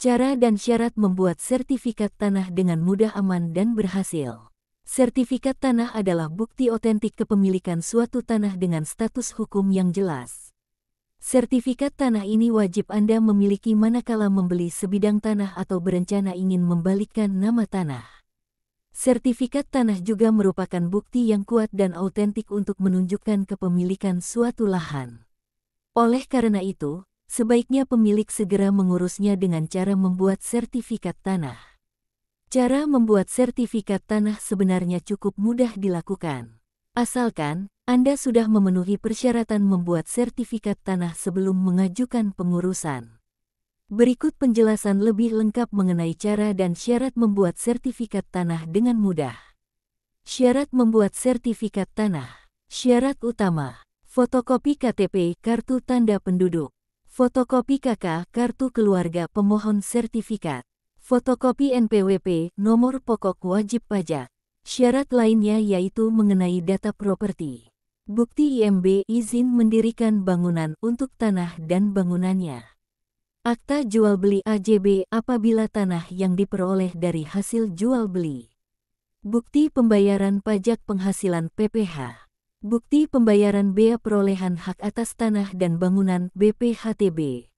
Cara dan syarat membuat sertifikat tanah dengan mudah, aman, dan berhasil. Sertifikat tanah adalah bukti otentik kepemilikan suatu tanah dengan status hukum yang jelas. Sertifikat tanah ini wajib Anda memiliki manakala membeli sebidang tanah atau berencana ingin membalikkan nama tanah. Sertifikat tanah juga merupakan bukti yang kuat dan autentik untuk menunjukkan kepemilikan suatu lahan. Oleh karena itu, sebaiknya pemilik segera mengurusnya dengan cara membuat sertifikat tanah. Cara membuat sertifikat tanah sebenarnya cukup mudah dilakukan. Asalkan Anda sudah memenuhi persyaratan membuat sertifikat tanah sebelum mengajukan pengurusan. Berikut penjelasan lebih lengkap mengenai cara dan syarat membuat sertifikat tanah dengan mudah. Syarat membuat sertifikat tanah. Syarat utama: fotokopi KTP kartu tanda penduduk, fotokopi KK kartu keluarga pemohon sertifikat, fotokopi NPWP nomor pokok wajib pajak. Syarat lainnya yaitu mengenai data properti, bukti IMB izin mendirikan bangunan untuk tanah dan bangunannya, akta jual beli AJB apabila tanah yang diperoleh dari hasil jual beli, bukti pembayaran pajak penghasilan PPH, bukti pembayaran bea perolehan hak atas tanah dan bangunan BPHTB.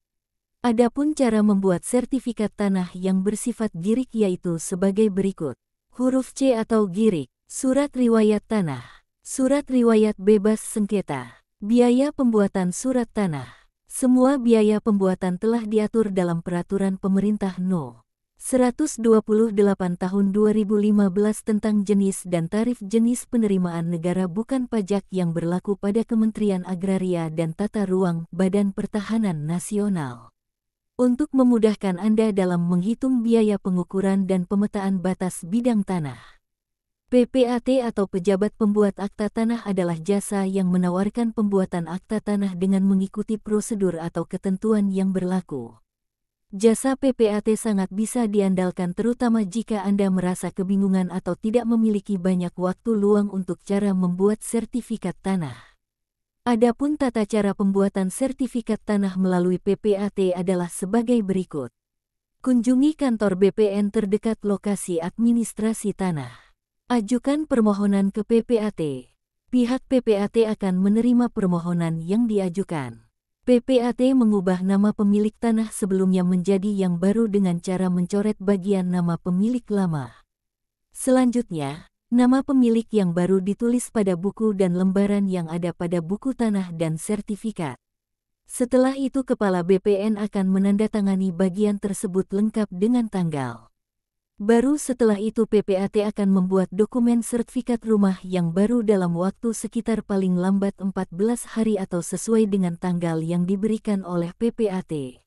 Adapun cara membuat sertifikat tanah yang bersifat girik yaitu sebagai berikut. Huruf C atau girik, surat riwayat tanah, surat riwayat bebas sengketa, biaya pembuatan surat tanah. Semua biaya pembuatan telah diatur dalam Peraturan Pemerintah No. 128 Tahun 2015 tentang jenis dan tarif jenis penerimaan negara bukan pajak yang berlaku pada Kementerian Agraria dan Tata Ruang Badan Pertahanan Nasional. Untuk memudahkan Anda dalam menghitung biaya pengukuran dan pemetaan batas bidang tanah, PPAT atau pejabat pembuat akta tanah adalah jasa yang menawarkan pembuatan akta tanah dengan mengikuti prosedur atau ketentuan yang berlaku. Jasa PPAT sangat bisa diandalkan terutama jika Anda merasa kebingungan atau tidak memiliki banyak waktu luang untuk cara membuat sertifikat tanah. Adapun tata cara pembuatan sertifikat tanah melalui PPAT adalah sebagai berikut. Kunjungi kantor BPN terdekat lokasi administrasi tanah. Ajukan permohonan ke PPAT. Pihak PPAT akan menerima permohonan yang diajukan. PPAT mengubah nama pemilik tanah sebelumnya menjadi yang baru dengan cara mencoret bagian nama pemilik lama. Selanjutnya, nama pemilik yang baru ditulis pada buku dan lembaran yang ada pada buku tanah dan sertifikat. Setelah itu Kepala BPN akan menandatangani bagian tersebut lengkap dengan tanggal. Baru setelah itu PPAT akan membuat dokumen sertifikat rumah yang baru dalam waktu sekitar paling lambat 14 hari atau sesuai dengan tanggal yang diberikan oleh PPAT.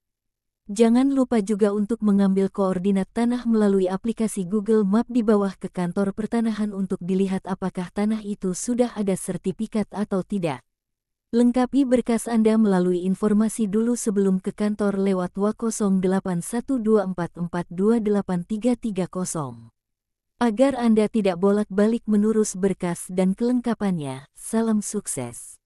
Jangan lupa juga untuk mengambil koordinat tanah melalui aplikasi Google Map di bawah ke kantor pertanahan untuk dilihat apakah tanah itu sudah ada sertifikat atau tidak. Lengkapi berkas Anda melalui informasi dulu sebelum ke kantor lewat WA081244283330. Agar Anda tidak bolak-balik menurus berkas dan kelengkapannya, salam sukses.